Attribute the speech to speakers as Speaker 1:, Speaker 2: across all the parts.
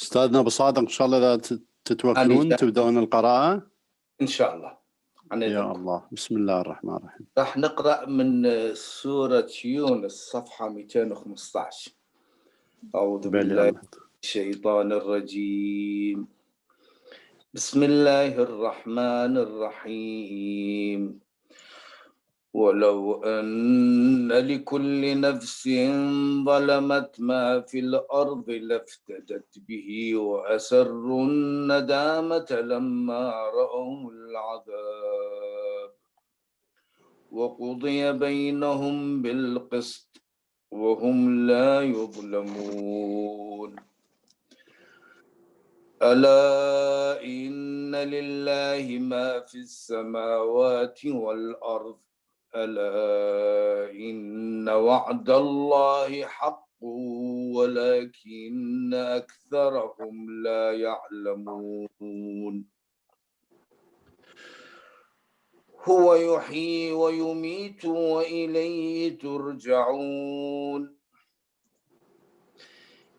Speaker 1: أستاذنا أبو صادق، إن شاء الله إذا تتوكلون تبدأون القراءة
Speaker 2: إن شاء الله.
Speaker 1: يا الله. بسم الله الرحمن الرحيم.
Speaker 2: راح نقرأ من سورة يونس صفحة 215. أعوذ بالله من الشيطان الرجيم. بسم الله الرحمن الرحيم. ولو أن لكل نفس ظلمت ما في الأرض لافتدت به وأسروا الندامة لما رأوا العذاب وقضي بينهم بالقسط وهم لا يظلمون. ألا إن لله ما في السماوات والأرض ألا إن وعد الله حق ولكن أكثرهم لا يعلمون. هو يحيي ويميت وإليه ترجعون.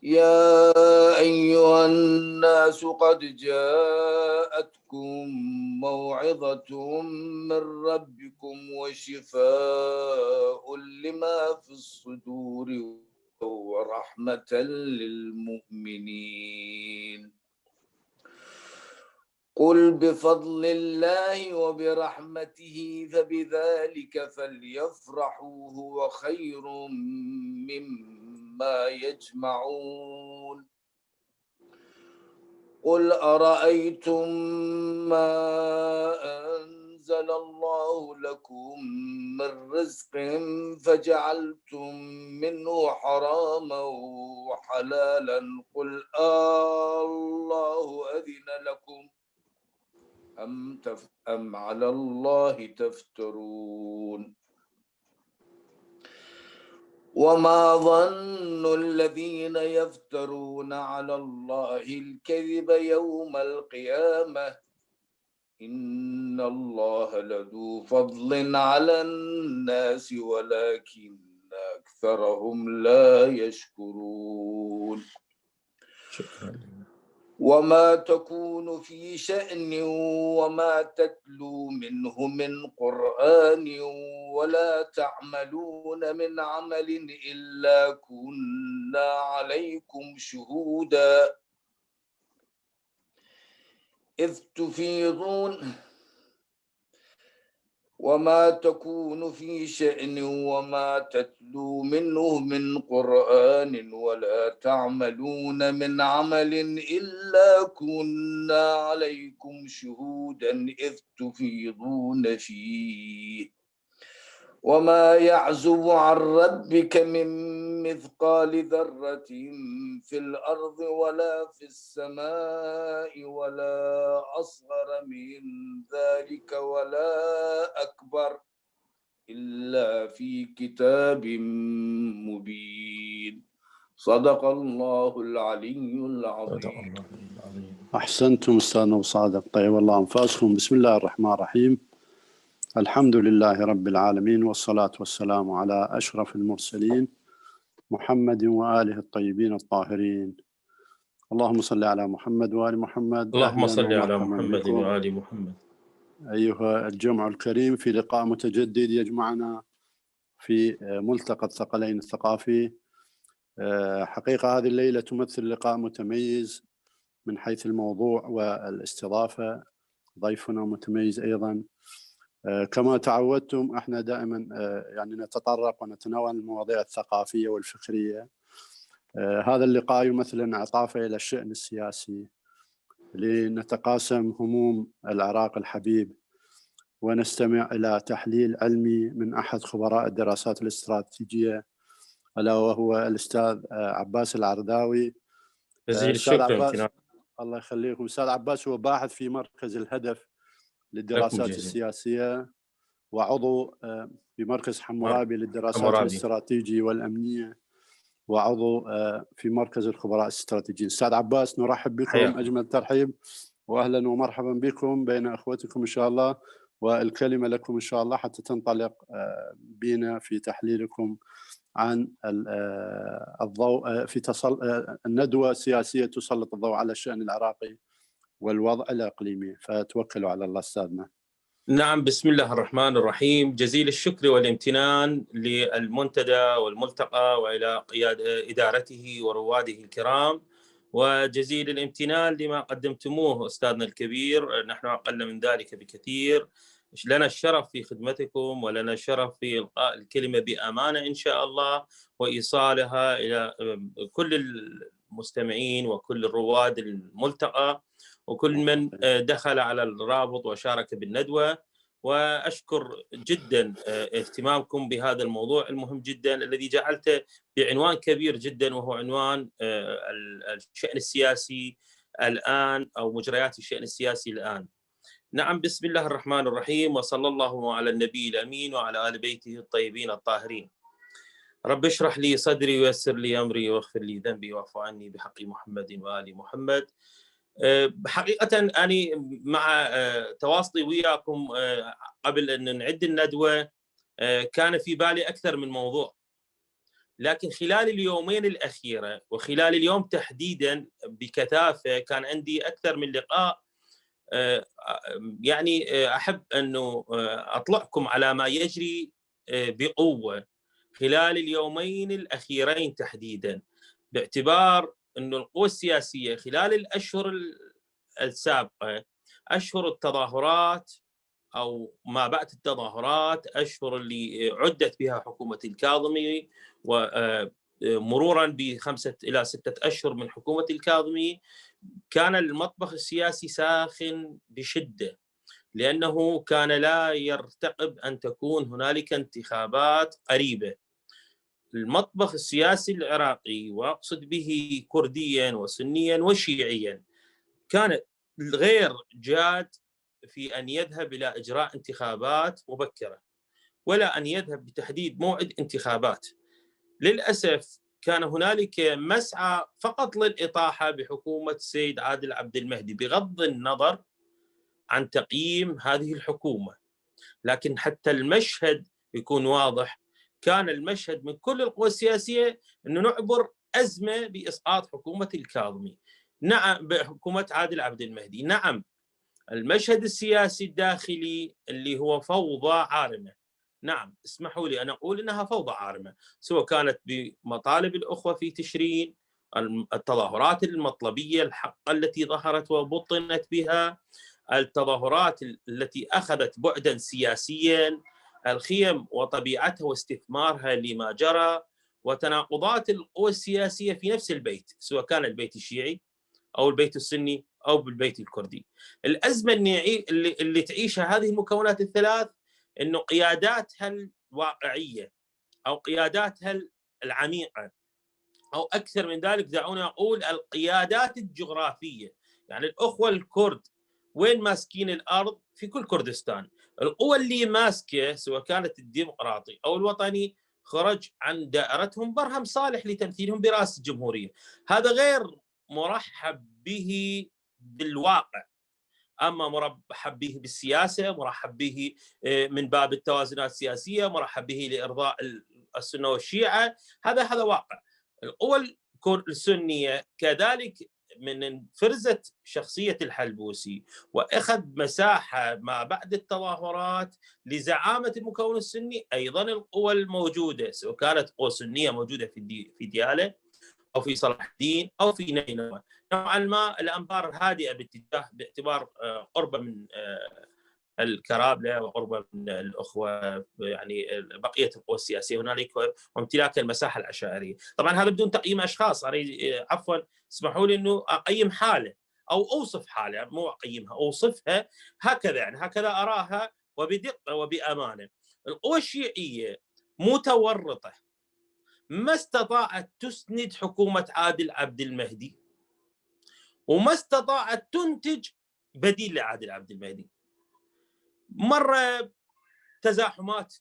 Speaker 2: يا أيها الناس قد جاءتكم موعظة من ربكم وشفاء لما في الصدور ورحمة للمؤمنين. قل بفضل الله وبرحمته فبذلك فليفرحوا هو خير مما يجمعون. قل أرأيتم ما أنزل الله لكم من رزق فجعلتم منه حراما وحلالا قل الله أذن لكم أم على الله تفترون. وما ظن الذين يفترون على الله الكذب يوم القيامة إن الله لذو فضل على الناس ولكن أكثرهم لا يشكرون.
Speaker 3: شكرا.
Speaker 2: وما تكون في شأن وما تتلو منه من قرآن ولا تعملون من عمل إلا كنا عليكم شهودا إذ تفيضون. وما تكون في شأن وما تتلو منه من قرآن ولا تعملون من عمل إلا كنا عليكم شهودا إذ تفيضون فيه. وما يعزب عن ربك من مثقال ذرة في الأرض ولا في السماء ولا أصغر من ذلك ولا أكبر إلا في كتاب مبين. صدق الله العلي العظيم.
Speaker 1: أحسنتم أستاذنا أبو صادق، طيب الله أنفاسكم. بسم الله الرحمن الرحيم. الحمد لله رب العالمين والصلاة والسلام على أشرف المرسلين محمد وآله الطيبين الطاهرين. اللهم صل على محمد وآل محمد.
Speaker 3: اللهم صل على محمد وآل محمد.
Speaker 1: أيها الجمع الكريم في لقاء متجدد يجمعنا في ملتقى الثقلين الثقافي. حقيقة هذه الليلة تمثل لقاء متميز من حيث الموضوع والاستضافة، ضيفنا متميز أيضا. كما تعودتم احنا دائما يعني نتطرق ونتناول المواضيع الثقافية والفكرية. هذا اللقاء يمثل انعطافا إلى الشأن السياسي لنتقاسم هموم العراق الحبيب ونستمع إلى تحليل علمي من أحد خبراء الدراسات الاستراتيجية ألا وهو الأستاذ عباس العرداوي.
Speaker 3: جزيل الشكر.
Speaker 1: الله يخليكم. أستاذ عباس هو باحث في مركز الهدف للدراسات السياسية وعضو في مركز حمورابي للدراسات الاستراتيجية والأمنية وعضو في مركز الخبراء الاستراتيجيين. أستاذ عباس نرحب بكم أجمل ترحيب وأهلا ومرحبا بكم بين أخوتكم إن شاء الله، والكلمة لكم إن شاء الله حتى تنطلق بنا في تحليلكم عن الضوء في الندوة السياسية تسلط الضوء على الشأن العراقي والوضع الإقليمي. فتوكلوا على الله أستاذنا.
Speaker 3: نعم، بسم الله الرحمن الرحيم. جزيل الشكر والامتنان للمنتدى والملتقى وإلى إدارته ورواده الكرام، وجزيل الامتنان لما قدمتموه أستاذنا الكبير. نحن أقل من ذلك بكثير. لنا الشرف في خدمتكم، ولنا الشرف في إلقاء الكلمة بأمانة إن شاء الله، وإيصالها إلى كل المستمعين وكل الرواد الملتقى وكل من دخل على الرابط وشارك بالندوة. وأشكر جدا اهتمامكم بهذا الموضوع المهم جدا الذي جعلته بعنوان كبير جدا، وهو عنوان الشأن السياسي الآن، أو مجريات الشأن السياسي الآن. نعم، بسم الله الرحمن الرحيم، وصلى الله على النبي الأمين وعلى آل بيته الطيبين الطاهرين. رب اشرح لي صدري ويسر لي أمري واغفر لي ذنبي واعف عني بحق محمد وآل محمد. حقيقة أنا مع تواصلي وياكم قبل أن نعد الندوة كان في بالي أكثر من موضوع، لكن خلال اليومين الأخيرة وخلال اليوم تحديدا بكثافة كان عندي أكثر من لقاء. يعني أحب أنه أطلعكم على ما يجري بقوة خلال اليومين الأخيرين تحديدا، باعتبار أن القوى السياسية خلال الأشهر السابقة، أشهر التظاهرات أو ما بعد التظاهرات، أشهر اللي عدت بها حكومة الكاظمي، ومرورا ب5 إلى 6 أشهر من حكومة الكاظمي، كان المطبخ السياسي ساخن بشدة، لأنه كان لا يرتقب أن تكون هنالك انتخابات قريبة. المطبخ السياسي العراقي، وأقصد به كرديا وسنيا وشيعيا، كان غير جاد في أن يذهب إلى إجراء انتخابات مبكرة، ولا أن يذهب بتحديد موعد انتخابات. للأسف كان هنالك مسعى فقط للإطاحة بحكومة السيد عادل عبد المهدي بغض النظر عن تقييم هذه الحكومة. لكن حتى المشهد يكون واضح، كان المشهد من كل القوى السياسية أنه نعبر أزمة بإسقاط حكومة الكاظمي، نعم بحكومة عادل عبد المهدي. نعم، المشهد السياسي الداخلي اللي هو فوضى عارمة. نعم، اسمحوا لي أن أقول أنها فوضى عارمة، سواء كانت بمطالب الأخوة في تشرين، التظاهرات المطلبية الحقة التي ظهرت وبطنت بها، التظاهرات التي أخذت بعدا سياسيا، الخيم وطبيعتها واستثمارها لما جرى، وتناقضات القوى السياسية في نفس البيت، سواء كان البيت الشيعي أو البيت السني أو بالبيت الكردي. الأزمة اللي تعيشها هذه المكونات الثلاث، أنه قياداتها الواقعية أو قياداتها العميقة، أو أكثر من ذلك دعوني أقول القيادات الجغرافية، يعني الأخوة الكرد وين ماسكين الأرض؟ في كل كردستان. القوى اللي ماسكة سواء كانت الديمقراطي أو الوطني خرج عن دائرتهم برهم صالح لتمثيلهم برئاسة الجمهورية. هذا غير مرحب به بالواقع. أما مرحب به بالسياسة، مرحب به من باب التوازنات السياسية، مرحب به لإرضاء السنة والشيعة، هذا واقع. القوى السنية كذلك من فرزت شخصية الحلبوسي وأخذ مساحة ما بعد التظاهرات لزعامة المكون السني. أيضا القوى الموجودة سواء كانت قوى سنية موجودة في ديالى أو في صلاح الدين أو في نينوى، نوعا ما الأنبار هادئة باعتبار قربة من الكرابلة وقربة من الأخوة، يعني بقية القوى السياسية هنالك، وامتلاك المساحة العشائرية. طبعا هذا بدون تقييم أشخاص، عفوا اسمحوا لي أنه أقيم حالة أو أوصف حالة، مو أقيمها، أوصفها هكذا، يعني هكذا أراها وبدقة وبأمانة. القوى الشيعية متورطة، ما استطاعت تسند حكومة عادل عبد المهدي، وما استطاعت تنتج بديل لعادل عبد المهدي. مرة تزاحمات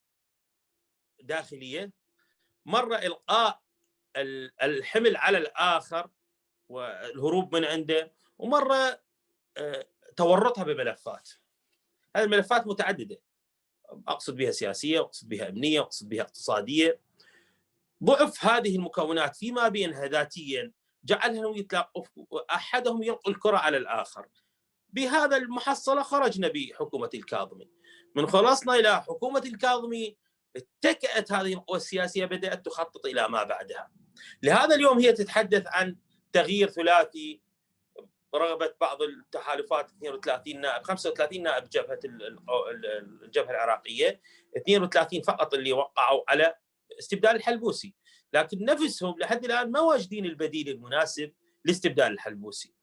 Speaker 3: داخلية، مرة إلقاء الحمل على الآخر والهروب من عنده، ومرة تورطها بملفات. هذه الملفات متعددة، أقصد بها سياسية، أقصد بها أمنية، أقصد بها اقتصادية. ضعف هذه المكونات فيما بينها ذاتيا جعلهم احدهم يلقي الكره على الاخر. بهذا المحصله خرجنا بحكومه الكاظمي. من خلصنا الى حكومه الكاظمي اتكأت هذه القوى السياسيه، بدات تخطط الى ما بعدها. لهذا اليوم هي تتحدث عن تغيير ثلاثي رغبه بعض التحالفات 32 نائب، 35 نائب الجبهه العراقيه، 32 فقط اللي وقعوا على استبدال الحلبوسي، لكن نفسهم لحد الان ما واجدين البديل المناسب لاستبدال الحلبوسي.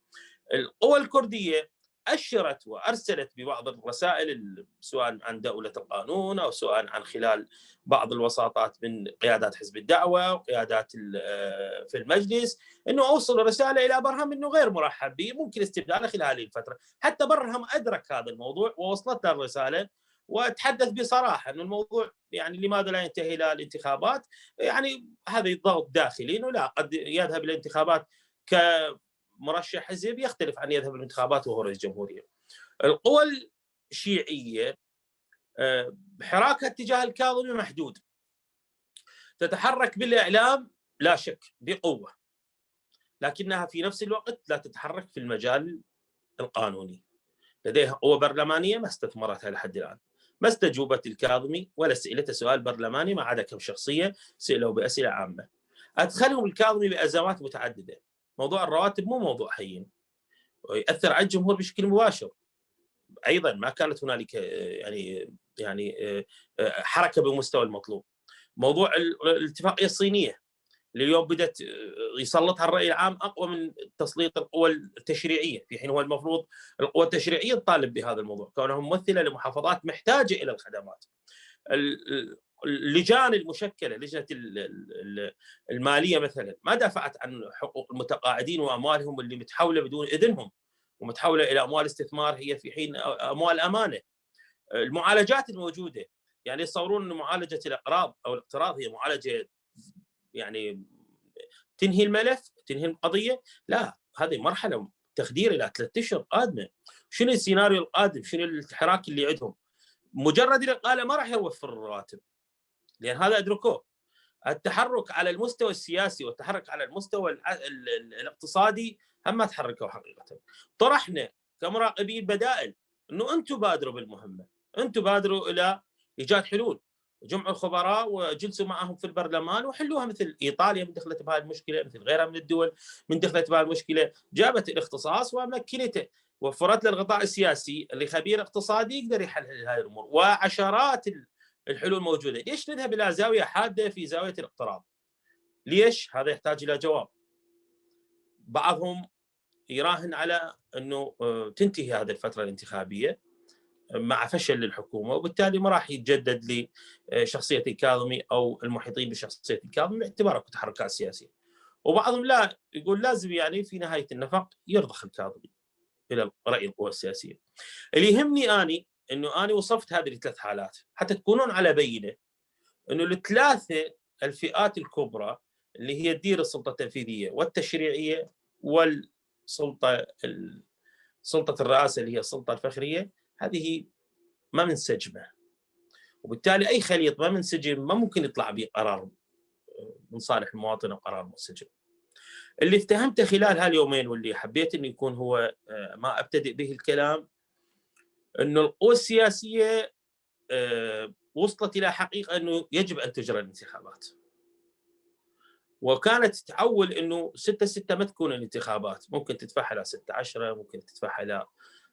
Speaker 3: القوى الكرديه أشرت وأرسلت ببعض الرسائل سواء عن دولة القانون أو سواء عن خلال بعض الوساطات من قيادات حزب الدعوة وقيادات في المجلس، أنه أوصل رسالة إلى برهم أنه غير مرحب به، ممكن استبداله خلال هذه الفترة. حتى برهم أدرك هذا الموضوع ووصلت له الرسالة وتحدث بصراحة أنه الموضوع يعني لماذا لا ينتهي إلى الانتخابات، يعني هذا ضغط داخلي أنه لا، قد يذهب الانتخابات مرشح حزب يختلف عن يذهب الانتخابات وهو رئيس جمهورية. القوى الشيعية حراكها تجاه الكاظمي محدود، تتحرك بالإعلام لا شك بقوة، لكنها في نفس الوقت لا تتحرك في المجال القانوني. لديها قوة برلمانية ما استثمرتها لحد الآن، ما استجوبت الكاظمي ولا سئلته سؤال برلماني ما عدا كم شخصية سئلوا بأسئلة عامة. أدخلهم الكاظمي بأزمات متعددة. موضوع الرواتب مو موضوع هين ويأثر على الجمهور بشكل مباشر. ايضا ما كانت هنالك يعني حركه بالمستوى المطلوب. موضوع الاتفاقيه الصينيه اللي اليوم بدات يسلطها الراي العام اقوى من تسليط القوى التشريعيه، في حين هو المفروض القوى التشريعيه تطالب بهذا الموضوع كونها ممثله لمحافظات محتاجه الى الخدمات. اللجان المشكله، لجنه الماليه مثلا، ما دافعت عن حقوق المتقاعدين واموالهم اللي متحوله بدون اذنهم ومتحوله الى اموال استثمار هي في حين اموال امانه. المعالجات الموجوده، يعني يتصورون ان معالجه الاقراض او الاقتراض هي معالجه يعني تنهي الملف، تنهي القضيه، لا، هذه مرحله تخدير الى 3 اشهر قادمه. شنو السيناريو القادم؟ شنو الحراك اللي عندهم؟ مجرد الاقاله ما راح يوفر الرواتب، لان هذا ادركوه. التحرك على المستوى السياسي والتحرك على المستوى الاقتصادي هم ما تحركوا حقيقه. طرحنا كمراقبين بدائل انه انتم بادروا بالمهمه، انتم بادروا الى ايجاد حلول، جمعوا الخبراء وجلسوا معهم في البرلمان وحلوها، مثل ايطاليا من دخلت بهذه المشكله، مثل غيرها من الدول من دخلت بهذه المشكله، جابت الاختصاص ومكنته، وفرت له الغطاء السياسي اللي خبير اقتصادي يقدر يحل هذه الامور، وعشرات الحلول موجوده. ليش نذهب الى زاويه حاده في زاويه الاقتراض؟ ليش؟ هذا يحتاج الى جواب. بعضهم يراهن على انه تنتهي هذه الفتره الانتخابيه مع فشل للحكومه، وبالتالي ما راح يتجدد لشخصيه الكاظمي او المحيطين بشخصيه الكاظمي باعتباره كتحركات سياسيه. وبعضهم لا، يقول لازم يعني في نهايه النفق يرضخ الكاظمي الى راي القوى السياسيه. اللي يهمني انه انا وصفت هذه الثلاث حالات حتى تكونون على بينه انه الثلاثه الفئات الكبرى اللي هي تدير السلطه التنفيذيه والتشريعيه والسلطه سلطه الرئاسه اللي هي السلطه الفخريه، هذه ما منسجمه، وبالتالي اي خليط ما منسجم ما ممكن يطلع به قرار من صالح المواطن او قرار منسجم. اللي افتهمته خلال هاليومين واللي حبيت انه يكون هو ما ابتدئ به الكلام، انه القوى السياسيه وصلت الى حقيقه انه يجب ان تجرى الانتخابات، وكانت تعول انه 6/6 ما تكون الانتخابات، ممكن تدفعها الى 6/10، ممكن تدفعها الى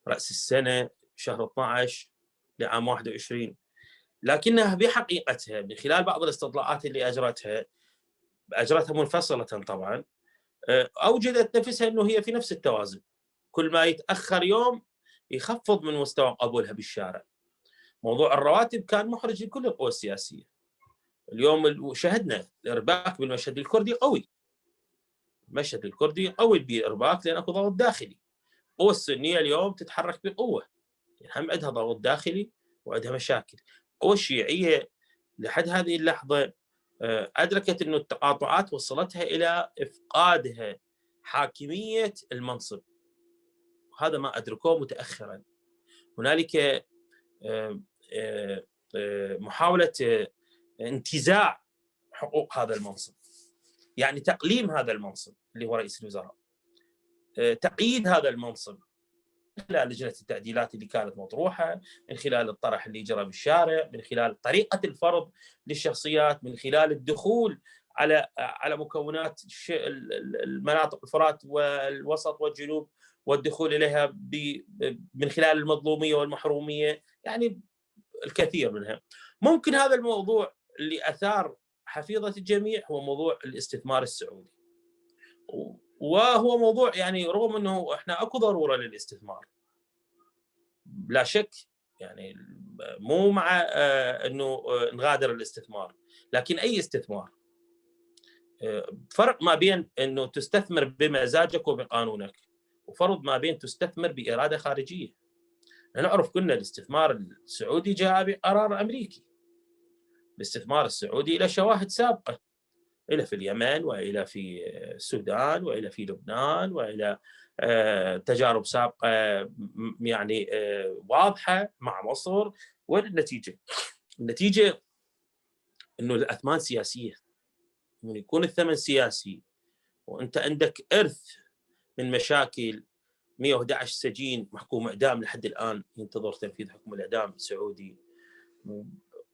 Speaker 3: راس السنه شهر 12 لعام 21، لكنها بحقيقتها من خلال بعض الاستطلاعات اللي اجرتها منفصله طبعا، اوجدت نفسها انه هي في نفس التوازن، كل ما يتاخر يوم يخفض من مستوى قبولها بالشارع. موضوع الرواتب كان محرج لكل القوى السياسيه. اليوم شهدنا الارباك بالمشهد الكردي قوي. المشهد الكردي قوي بالارباك لان اكو ضغط داخلي. القوى السنيه اليوم تتحرك بقوه، يعني هم عندها ضغط داخلي وعندها مشاكل. القوى الشيعيه لحد هذه اللحظه ادركت انه التقاطعات وصلتها الى افقادها حاكميه المنصب، وهذا ما ادركوه متاخرا. هنالك محاوله انتزاع حقوق هذا المنصب، يعني تقليم هذا المنصب اللي هو رئيس الوزراء، تقييد هذا المنصب من خلال لجنة التعديلات اللي كانت مطروحة، من خلال الطرح اللي جرى بالشارع، من خلال طريقة الفرض للشخصيات، من خلال الدخول على مكونات المناطق الفرات والوسط والجنوب والدخول إليها من خلال المظلومية والمحرومية، يعني الكثير منها. ممكن هذا الموضوع اللي أثار حفيظة الجميع هو موضوع الاستثمار السعودي، وهو موضوع يعني رغم أنه إحنا أكو ضرورة للاستثمار لا شك، يعني مو مع أنه نغادر الاستثمار، لكن أي استثمار فرق ما بين أنه تستثمر بمزاجك وبقانونك، وفرق ما بين تستثمر بإرادة خارجية. نعرف كلنا الاستثمار السعودي جاء بقرار أمريكي، الاستثمار السعودي إلى شواهد سابقة، إلى في اليمن وإلى في السودان وإلى في لبنان وإلى تجارب سابقة يعني واضحة مع مصر. والنتيجة أنه الأثمان سياسية، أنه يكون الثمن سياسي وأنت عندك إرث من مشاكل. 111 سجين محكوم إعدام لحد الآن ينتظر تنفيذ حكم الإعدام السعودي،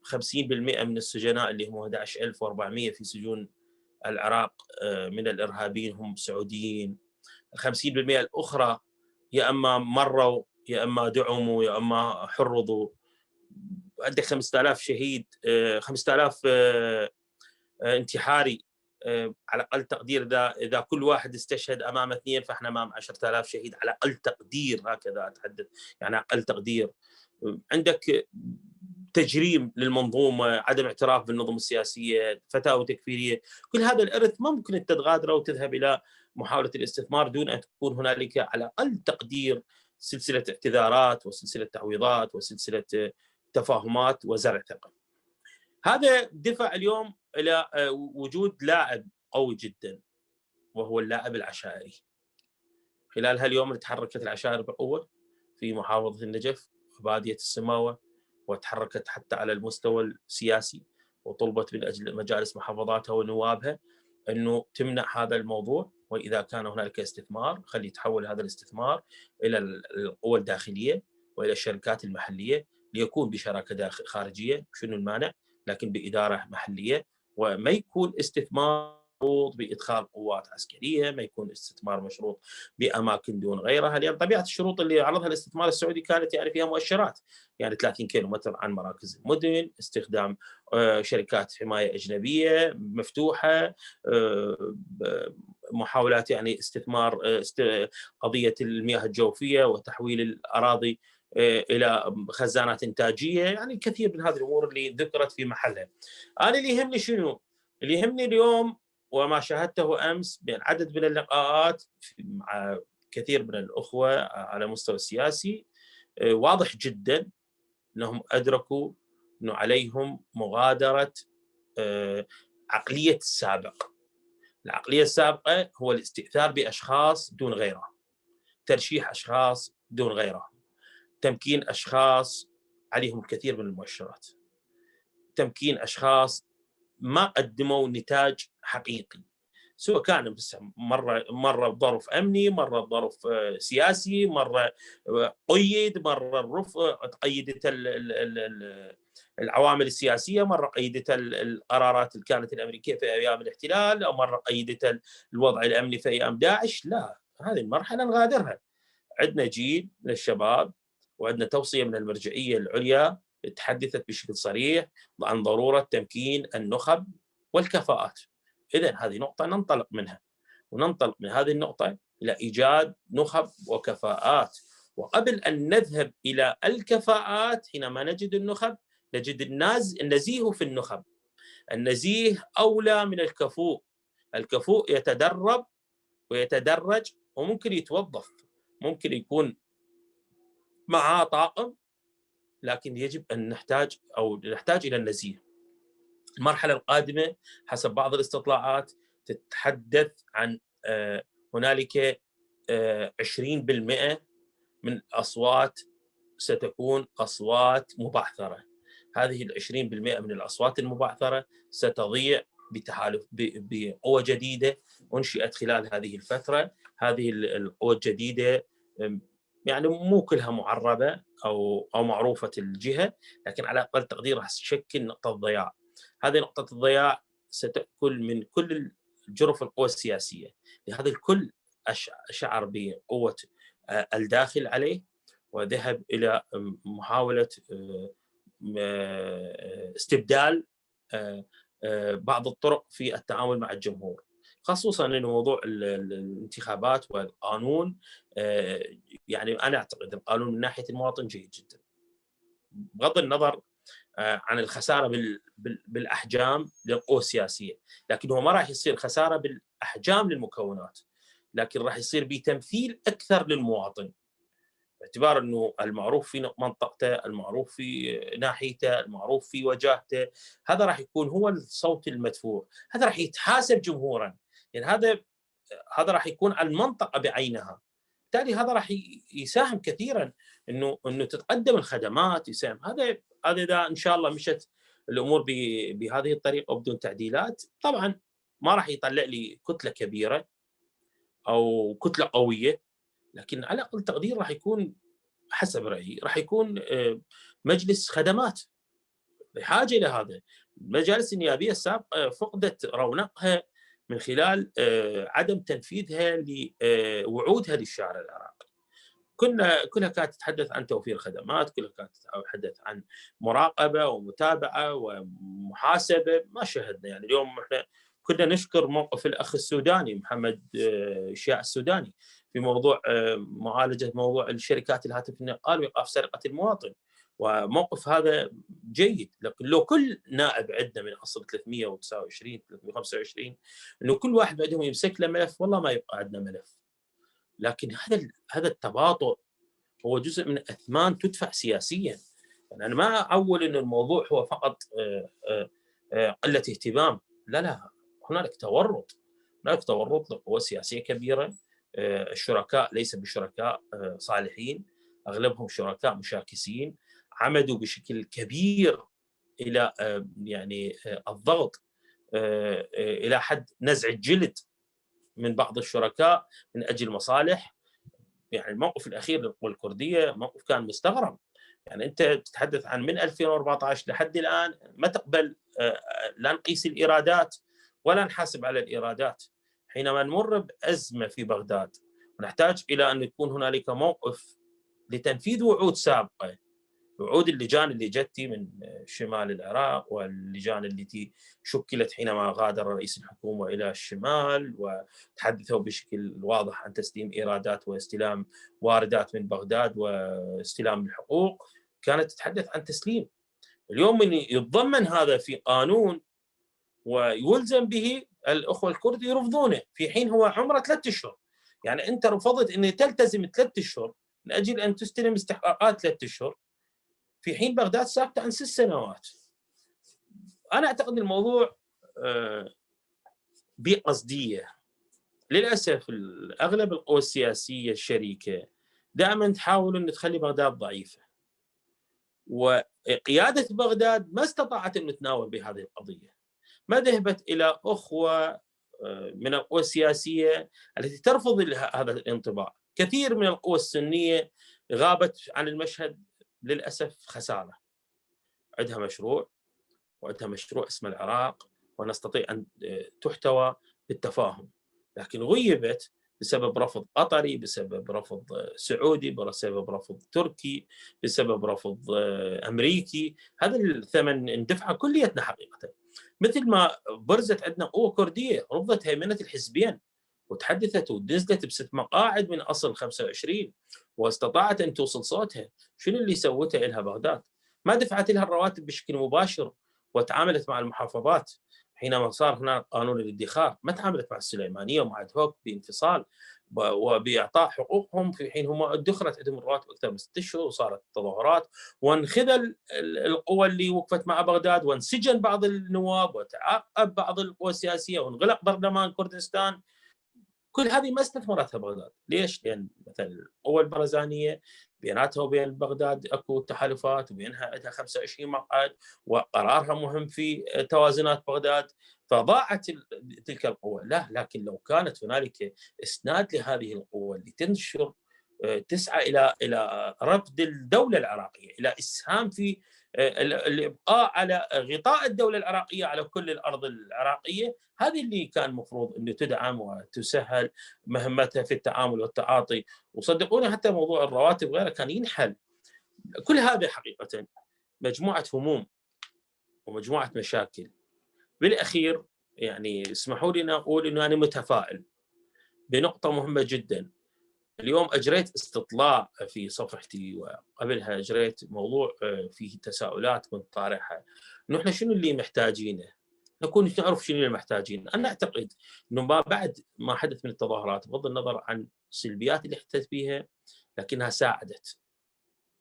Speaker 3: 50% من السجناء اللي هم 11,400 في سجون العراق من الإرهابيين هم سعوديين. 50% الأخرى يا أما مروا يا أما دعموا يا أما حرضوا. عندك 5000 شهيد، 5000 انتحاري على أقل تقدير. إذا كل واحد استشهد أمام 2 فإحنا أمام 10,000 شهيد على أقل تقدير، هكذا أتحدث يعني أقل تقدير. عندك تجريم للمنظومة، عدم اعتراف بالنظم السياسية، فتاوى تكفيرية. كل هذا الإرث ما ممكن أن تغادره وتذهب إلى محاولة الاستثمار دون أن تكون هنالك على أقل تقدير سلسلة اعتذارات وسلسلة تعويضات وسلسلة تفاهمات وزرع ثقة. هذا دفع اليوم إلى وجود لاعب قوي جدا وهو اللاعب العشائري. خلال هاليوم تحركت العشائر بقوة في محافظة النجف وبادية السماوة، وتحركت حتى على المستوى السياسي وطلبت من أجل مجالس محافظاتها ونوابها أنه تمنع هذا الموضوع، وإذا كان هنالك استثمار خلي يتحول هذا الاستثمار إلى القوى الداخلية وإلى الشركات المحلية، ليكون بشراكة خارجية، شنو المانع، لكن بإدارة محلية، وما يكون استثمار مشروط بإدخال قوات عسكرية، ما يكون استثمار مشروط بأماكن دون غيرها. لأن طبيعة الشروط اللي عرضها الاستثمار السعودي كانت يعني فيها مؤشرات، يعني 30 كيلومتر عن مراكز المدن، استخدام شركات حماية أجنبية مفتوحة، محاولات يعني استثمار قضية المياه الجوفية وتحويل الأراضي إلى خزانات إنتاجية، يعني كثير من هذه الأمور اللي ذكرت في محلها. أنا اللي يهمني شنو؟ اللي يهمني اليوم وما شاهدته أمس بين عدد من اللقاءات مع كثير من الأخوة على مستوى السياسي، واضح جدا أنهم أدركوا أنه عليهم مغادرة عقلية السابق. العقلية السابقة هو الاستئثار بأشخاص دون غيرهم، ترشيح أشخاص دون غيرهم، تمكين أشخاص عليهم الكثير من المؤشرات، تمكين أشخاص ما قدموا نتاج حقيقي، سواء كان بس مرة بظرف أمني، مرة بظرف سياسي، مرة قيد، مرة قيدت العوامل السياسية، مرة قيدت القرارات اللي كانت الأمريكية في أيام الاحتلال، أو مرة قيدت الوضع الأمني في أيام داعش. لا، هذه المرحلة نغادرها. عندنا جيل من الشباب وعندنا توصية من المرجعية العليا تحدثت بشكل صريح عن ضرورة تمكين النخب والكفاءات. إذن هذه نقطة ننطلق منها، وننطلق من هذه النقطة إلى إيجاد نخب وكفاءات. وقبل أن نذهب إلى الكفاءات، حينما نجد النخب نجد النزيه في النخب. النزيه أولى من الكفوء. الكفوء يتدرب ويتدرج وممكن يتوظف، ممكن يكون معاه طاقم، لكن يجب أن نحتاج إلى النزيه. المرحلة القادمة حسب بعض الاستطلاعات تتحدث عن هنالك 20% من الأصوات ستكون أصوات مبعثرة. هذه 20% من الأصوات المبعثرة ستضيع بتحالف بقوة جديدة أنشئت خلال هذه الفترة. هذه القوة الجديدة يعني مو كلها معربة أو معروفة الجهة، لكن على أقل تقدير راح تشكل نقطة ضياع. هذه نقطة الضياع ستأكل من كل جرف القوى السياسية، لهذا الكل شعر بقوة الداخل عليه وذهب إلى محاولة استبدال بعض الطرق في التعامل مع الجمهور، خصوصا أن موضوع الانتخابات والقانون. يعني أنا أعتقد القانون من ناحية المواطن جيد جدا، بغض النظر عن الخسارة بالأحجام للقوى السياسية، لكن هو ما راح يصير خسارة بالأحجام للمكونات، لكن راح يصير بتمثيل أكثر للمواطن، باعتبار أنه المعروف في منطقته، المعروف في ناحيته، المعروف في وجهته، هذا راح يكون هو الصوت المدفوع، هذا راح يتحاسب جمهورا، يعني هذا راح يكون على المنطقة بعينها. بالتالي هذا راح يساهم كثيرا انه تتقدم الخدمات، يساهم. هذا اذا ان شاء الله مشت الامور بهذه الطريقه وبدون تعديلات، طبعا ما راح يطلع لي كتله كبيره او كتله قويه، لكن على اقل تقدير راح يكون حسب رايي راح يكون مجلس خدمات بحاجه الى هذا. المجالس النيابيه السابقه فقدت رونقها من خلال عدم تنفيذها لوعودها للشارع العراقي. كلها كانت تتحدث عن توفير خدمات، كلها كانت تتحدث عن مراقبه ومتابعه ومحاسبه. ما شاهدنا يعني اليوم احنا كنا نشكر موقف الاخ السوداني محمد شياء السوداني في موضوع معالجه موضوع الشركات الهاتف النقال وايقاف سرقه المواطن، وموقف هذا جيد. لكن لو كل نائب عندنا من اصل 329 325 انه كل واحد بعدهم يمسك له ملف، والله ما يبقى عندنا ملف. لكن هذا التباطؤ هو جزء من اثمان تدفع سياسيا. يعني انا ما اول ان الموضوع هو فقط قله اهتمام، لا، هنالك تورط لقوى سياسيه كبيره. الشركاء ليس بشركاء صالحين، اغلبهم شركاء مشاكسين، عمدوا بشكل كبير الى يعني الضغط الى حد نزع الجلد من بعض الشركاء من اجل مصالح. يعني الموقف الاخير للقوى الكرديه موقف كان مستغرب. يعني انت تتحدث عن من 2014 لحد الان ما تقبل لا نقيس الايرادات ولا نحاسب على الايرادات. حينما نمر بازمه في بغداد ونحتاج الى ان يكون هنالك موقف لتنفيذ وعود سابقه، وعود اللجان اللي جتي من شمال العراق واللجان التي شكلت حينما غادر رئيس الحكومة إلى الشمال وتحدثوا بشكل واضح عن تسليم إيرادات واستلام واردات من بغداد واستلام الحقوق، كانت تتحدث عن تسليم. اليوم من يتضمن هذا في قانون ويلزم به الأخوة الكرد يرفضونه، في حين هو عمره 3 أشهر. يعني أنت رفضت أن تلتزم 3 أشهر من أجل أن تستلم استحقاقات 3 أشهر، في حين بغداد ساكتة عن 6 سنوات. أنا أعتقد الموضوع بقصدية. للأسف أغلب القوى السياسية الشريكة دائما تحاول أن تخلي بغداد ضعيفة، وقيادة بغداد ما استطاعت أن تتناول بهذه القضية، ما ذهبت إلى أخوة من القوى السياسية التي ترفض هذا الانطباع. كثير من القوى السنية غابت عن المشهد للأسف خسارة. عندها مشروع وعندها مشروع اسمه العراق ونستطيع أن تحتوى بالتفاهم، لكن غيبت بسبب رفض قطري، بسبب رفض سعودي، بسبب رفض تركي، بسبب رفض أمريكي. هذا الثمن اندفع كليتنا حقيقة. مثل ما برزت عندنا قوة كردية رفضت هيمنة الحزبين وتحدثت ونزلت ب6 مقاعد من أصل 25 واستطاعت أن توصل صوتها. شنو اللي سوته لها بغداد؟ ما دفعت لها الرواتب بشكل مباشر وتعاملت مع المحافظات. حينما صار هناك قانون الادخار ما تعاملت مع السليمانية ومع الهوك بانفصال وبإعطاء حقوقهم، في حين هم ادخرت عندهم الرواتب أكثر من 6 أشهر وصارت تظاهرات وانخذل القوى اللي وقفت مع بغداد وانسجن بعض النواب وتعاقب بعض القوى السياسية وانغلق برلمان كردستان. كل هذه ما استثمرتها بغداد. ليش؟ لأن مثلا القوى البرزانية بيناتها وبين بغداد اكو تحالفات وبينها عندها 25 مقعد وقرارها مهم في توازنات بغداد، فضاعت تلك القوة. لا، لكن لو كانت هنالك إسناد لهذه القوة اللي تنشر تسعى إلى رفض الدولة العراقية، إلى إسهام في الإبقاء على غطاء الدولة العراقية على كل الأرض العراقية، هذه اللي كان المفروض أنه تدعم وتسهل مهمتها في التعامل والتعاطي. وصدقوني حتى موضوع الرواتب وغيره كان ينحل. كل هذا حقيقة مجموعة هموم ومجموعة مشاكل. بالأخير يعني اسمحوا لي أقول أنه أنا متفائل بنقطة مهمة جدا. اليوم أجريت استطلاع في صفحتي، وقبلها أجريت موضوع فيه تساؤلات كنت طارحها، إنه إحنا شنو اللي محتاجينه؟ نكون نعرف شنو اللي محتاجين. أنا أعتقد إنه ما بعد ما حدث من التظاهرات، بغض النظر عن السلبيات اللي حدثت فيها، لكنها ساعدت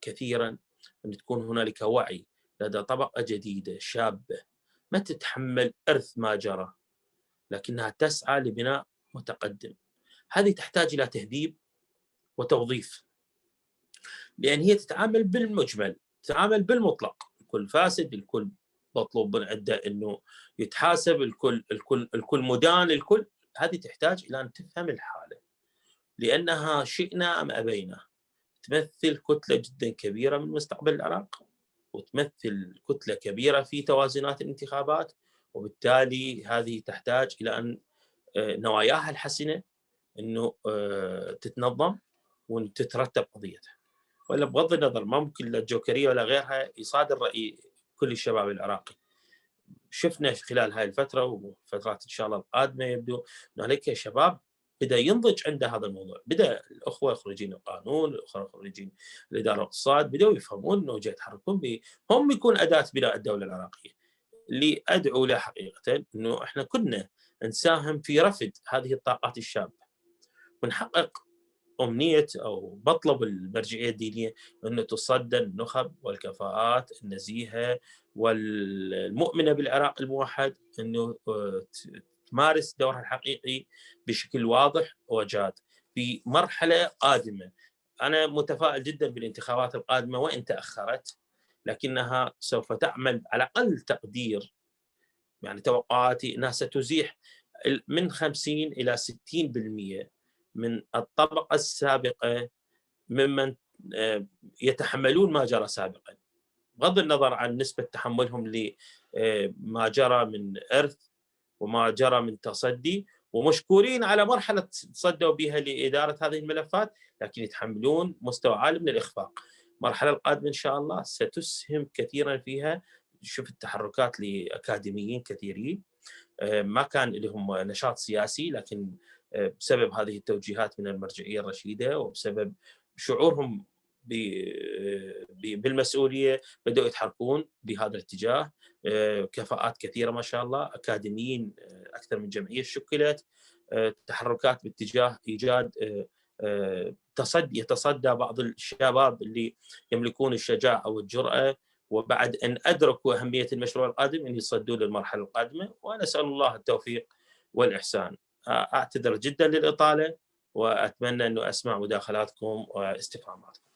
Speaker 3: كثيرا أن تكون هنالك وعي لدى طبقة جديدة شابة ما تتحمل إرث ما جرى، لكنها تسعى لبناء متقدم. هذه تحتاج إلى تهذيب وتوظيف، لأن هي تتعامل بالمجمل، تتعامل بالمطلق. الكل فاسد، الكل مطلوب من عنده أنه يتحاسب، الكل مدان، الكل. هذه تحتاج إلى أن تفهم الحالة، لأنها شئنا أم أبينا تمثل كتلة جدا كبيرة من مستقبل العراق، وتمثل كتلة كبيرة في توازنات الانتخابات، وبالتالي هذه تحتاج إلى أن نواياها الحسنة أنه تتنظم وتترتب قضيتها. ولا بغض النظر ما ممكن لا الجوكرية ولا غيرها يصادر رأي كل الشباب العراقي. شفنا خلال هاي الفترة وفترات إن شاء الله القادمة يبدو أن هناك شباب بدأ ينضج عنده هذا الموضوع. بدأ الأخوة خريجين القانون، الأخوة خريجين الإدارة والاقتصاد، بدأوا يفهمون أنه جاي يتحركون هم يكون أداة بناء الدولة العراقية. اللي أدعو له حقيقة أنه إحنا كنا نساهم في رفد هذه الطاقات الشابة ونحقق أمنية أو مطلب المرجعية الدينية أنه تصدى النخب والكفاءات النزيهة والمؤمنة بالعراق الموحد أنه تمارس دورها الحقيقي بشكل واضح وجاد في مرحلة قادمة. أنا متفائل جدا بالانتخابات القادمة وإن تأخرت، لكنها سوف تعمل على أقل تقدير، يعني توقعاتي أنها ستزيح من 50 إلى 60% من الطبقة السابقة ممن يتحملون ما جرى سابقا، بغض النظر عن نسبة تحملهم لما جرى من إرث وما جرى من تصدي، ومشكورين على مرحلة تصدوا بها لإدارة هذه الملفات، لكن يتحملون مستوى عالي من الإخفاق. المرحلة القادمة إن شاء الله ستسهم كثيرا فيها. شوف التحركات لأكاديميين كثيرين ما كان لهم نشاط سياسي، لكن بسبب هذه التوجيهات من المرجعية الرشيدة وبسبب شعورهم بالمسؤولية بدأوا يتحركون بهذا الاتجاه. كفاءات كثيرة ما شاء الله، أكاديميين أكثر من جمعية شكلت، تحركات باتجاه إيجاد يتصدى بعض الشباب اللي يملكون الشجاعة والجرأة وبعد أن أدركوا أهمية المشروع القادم أن يصدوا للمرحلة القادمة. وأنا أسأل الله التوفيق والإحسان. أعتذر جدا للإطالة وأتمنى أن أسمع مداخلاتكم واستفهاماتكم.